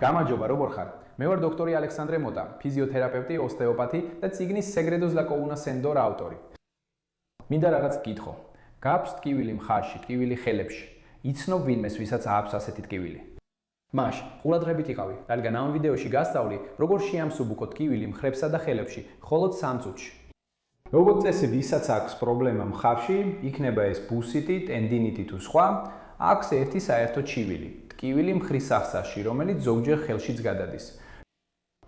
გამარჯობა, როგორ ხარ? მე ვარ დოქტორი ალექსანდრე მოტა, ფიზიოთერაპევტი, ოსტეოპათი და წიგნის Segredos la columna sendor ავტორი. მინდა რაღაც გითხო. გაქვს ტკივილი მხარში, ტკივილი ხელებში. იცნობ ვინმეს, ვისაც აქვს ასეთი ტკივილი? მაშ, ყურადღებით იყავი, რადგან ამ ვიდეოში გასწავლი, როგორ შეამსუბუქო ტკივილი მხრებსა და ხელებში, მხოლოდ 3 წუთში. როგორც წესი, ვისაც აქვს პრობლემა მხარში, იქნება ეს ბუსიტი, ტენდინიტი თუ სხვა, აქვს ერთი საერთო ჩივილი. ტკივილი მხრის სახსაში, რომელიც ზოგჯერ ხელშიც გადადის.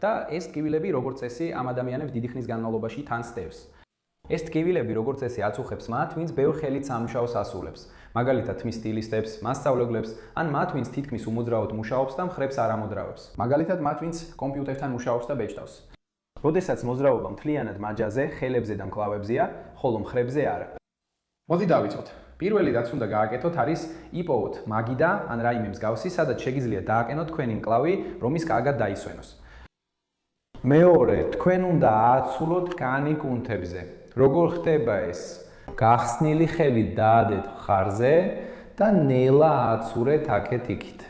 და ეს ტკივილები, როგორც წესი, ამ ადამიანებს დიდი ხნის განმავლობაში თან სდევს. ეს ტკივილები, როგორც წესი, აწუხებს მათ, ვინც ბევრ ხელით სამუშაოს ასრულებს. მაგალითად, თმის სტილისტებს, მასწავლებლებს, ან მათ, ვინც თითქმის უმოძრაოდ მუშაობს და მხრებს არ ამოძრავებს. მაგალითად, მათ, ვინც კომპიუტერთან მუშაობს და ბეჭდავს. როდესაც მოძრაობა მთლიანად მაჯაზე, ხელებზე და მკლავებზეა, ხოლო მხრებზე არა. მოდი დავიწყოთ. პირველი რაც უნდა გააკეთოთ არის იპოვოთ მაგიდა ან რაიმე მსგავსი, სადაც შეგიძლია დააკენოთ თქვენი მკლავი, რომის კარგად დაისვენოს. მეორე, თქვენ უნდა ააცულოთ კანი კუნთებზე. როგორ ხდება ეს? გახსნილი ხელით დაადეთ მხარზე და ნელა ააცურეთ აქეთ იქით.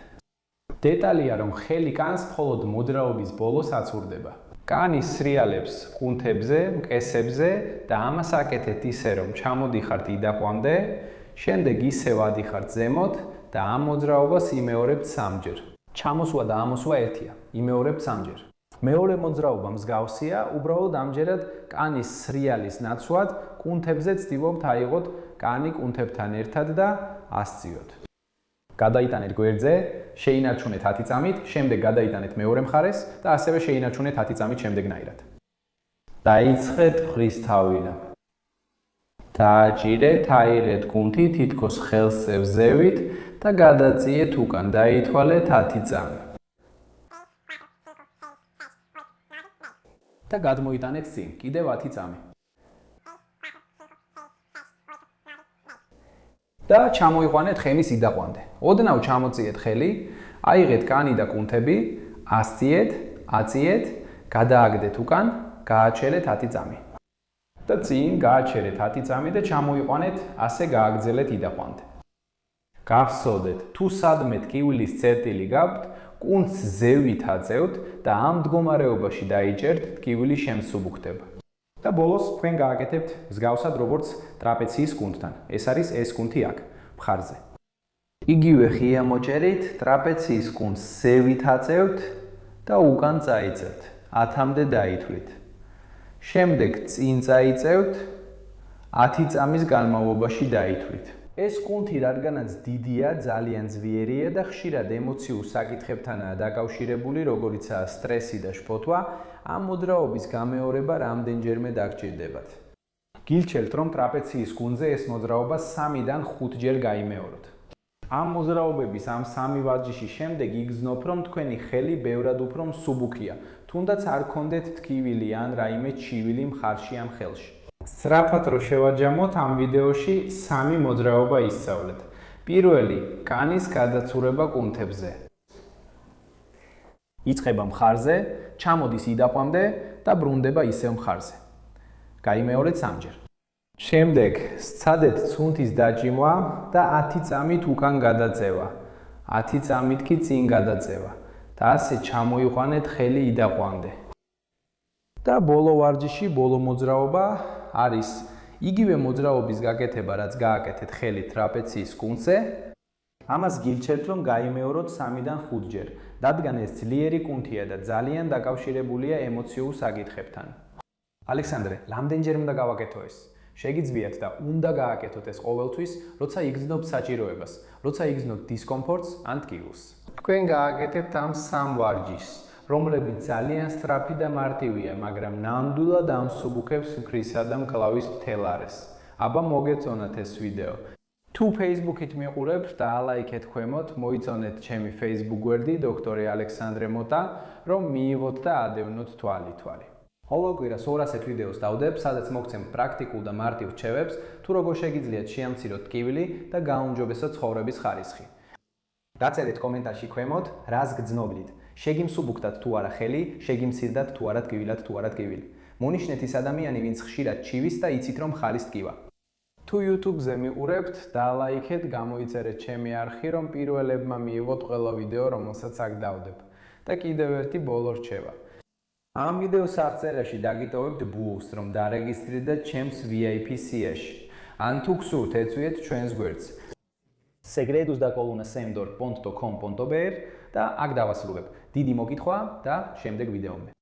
დეტალია, რომ ხელი კანს მხოლოდ მოძრაობის ბოლოს აცურდება. კანი სრიალებს კუნთებზე, მკესებზე და ამას აკეთეთ ისე, რომ ჩამოდიხართ იდაყვამდე, შემდეგ ისევ ადიხართ ზემოთ და ამ მოძრაობას იმეორებთ 3-ჯერ. ჩამოსვა და ამოსვა ერთია, იმეორებთ 3-ჯერ. მეორე მოძრაობა მსგავსია, უბრალოდ ამჯერად კანის სრიალის ნაცვლად კუნთებზე ცდილობთ აიღოთ კანი კუნთებთან ერთად და ასწიოთ. გადაიტანეთ გვერდზე, შეინარჩუნეთ 10 წამით, შემდეგ გადაიტანეთ მეორე მხარეს და ასევე შეინარჩუნეთ 10 წამით შემდეგნაირად. დაიწყეთ ხრისთავიდან. დააჭირეთ, აირეთ კუნთი თითქოს ხელზე ვზევით და გადაწიეთ უკან, დაითვალეთ 10 წამი. და გადმოიტანეთ წინ, კიდევ 10 წამი. და ჩამოიყვანეთ ხემის იდაყვამდე. ოდნავ ჩამოწიეთ ხელი, აიღეთ კანი და კუნთები, ასწიეთ, აწიეთ, გადააგდეთ უკან, გააჩერეთ 10 წამი. და წინ გააჩერეთ 10 წამი და ჩამოიყვანეთ, ასე გააგრძელეთ იდაყვამდე. გახსოვდეთ, თუ სადმე ტკივილის წერტილი გაქვთ, კუნთს ზევით აწევთ და ამ მდგომარეობაში დაიჭერთ, ტკივილი შემსუბუქდება. და ბოლოს თქვენ გააკეთებთ მსგავსად როგორც ტრაპეციის კუნთთან. ეს არის ეს კუნთი აქ, მხარზე. იგივე ღია მოჭერით, ტრაპეციის კუნთს ზევით აწევთ და უკან წაიწევთ. 10-მდე დაითვლით. შემდეგ წინ წაიწევთ, 10 წამის განმავლობაში დაითვლით. ეს კუნთი, რადგანაც დიდია, ძალიან ძვიერია და ხშირად ემოციურ საკითხებთანაა დაკავშირებული, როგორიცაა სტრესი და შფოთვა, ამ მოძრაობის გამეორება რამდენჯერმე დაგჭირდებათ. გილჩერთ, რომ ტრაპეციის კუნთზე ეს მოძრაობა 3-დან 5-ჯერ გაიმეოროთ. ამ მოძრაობების ამ 3 ვარჯიშის შემდეგ იგრძნობ, რომ თქვენი ხელი ბევრად უფრო მსუბუქია, თუნდაც არ გქონდეთ ტკივილი ან რაიმე ჩივილი მხარში ამ ხელში. სწრაფად რო შევაჯამოთ, ამ ვიდეოში 3 მოძრაობა ისწავლეთ. პირველი, კანის გადაცურება კუნთებზე. იწყება მხარზე, ჩამოდის იდაყვამდე და ბრუნდება ისევ მხარზე. გაიმეორეთ 3-ჯერ. შემდეგ, სცადეთ ცუნთის დაჭიმვა და 10 წამით უკან გადაწევა. 10 წამით კი წინ გადაწევა. და ასე ჩამოიყვანეთ ხელი იდაყვამდე. და ბოლო ვარჯიში, ბოლო მოძრაობა არის იგივე მოძრაობის გაკეთება, რაც გააკეთეთ ხელით ტრაპეციის კუნთზე. ამას გილჩერთ, რომ გაიმეოროთ 3-დან 5-ჯერ, რადგან ეს ძლიერი კუნთია და ძალიან დაკავშირებულია ემოციურ საკითხებთან. ალექსანდრე, რამდენჯერ უნდა გავაკეთო ეს? შეგიძლიათ და უნდა გააკეთოთ ეს ყოველთვის, როცა იგრძნობთ საჭიროებას, როცა იგრძნობთ დისკომფორტს ან ტკივილს. თქვენ გააკეთებთ ამ 3 ვარჯიშს, რომლებიც ძალიან სწრაფი და მარტივია, მაგრამ ნამდვილად ამსუბუქებს მხრისა და მკლავის მთელ არეს. აბა მოგეწონათ ეს ვიდეო. თუ Facebook-ით მიყურებთ და ალაიქეთ ქვემოთ, მოიწონეთ ჩემი Facebook გვერდი დოქტორი ალექსანდრე მოტა, რომ მიიღოთ და ადევნოთ თვალი. ყოველ კვირას 200 ვიდეოს დავდებ, სადაც მოგცემ პრაქტიკულ და მარტივ რჩევებს, თუ როგორ შეგიძლიათ შეამციროთ ტკივილი და გააუმჯობესოთ ცხოვრების ხარისხი. დაწერეთ კომენტარში ქვემოთ, რას გძნობდით. შეგიმსუბუქდათ თუ არა ხელი, შეგიმცირდათ თუ არა ტკივილად თუ არა ტკივილი. მონიშნეთ ის ადამიანი, ვინც ხშირად ჩივის და იცით, რომ ხალის ტკივა. თუ YouTube-ზე მიყურებთ, დალაიქეთ, გამოიწერეთ ჩემი არხი, რომ პირველებმა მიიღოთ ყველა ვიდეო, რომელსაც აქ დავდებ. და კიდევ ერთი ბოლო რჩევა. ამ ვიდეოს აღწერაში დაგიტოვებთ ბუხს, რომ დარეგისტრირდეთ ჩემს VIP სიაში. ან თუ გსურთ ეწვიეთ ჩვენს გვერდს segredos.colunasem.com.br და აქ დავასრულებ. დიდი მოკითხვა და შემდეგ ვიდეომდე.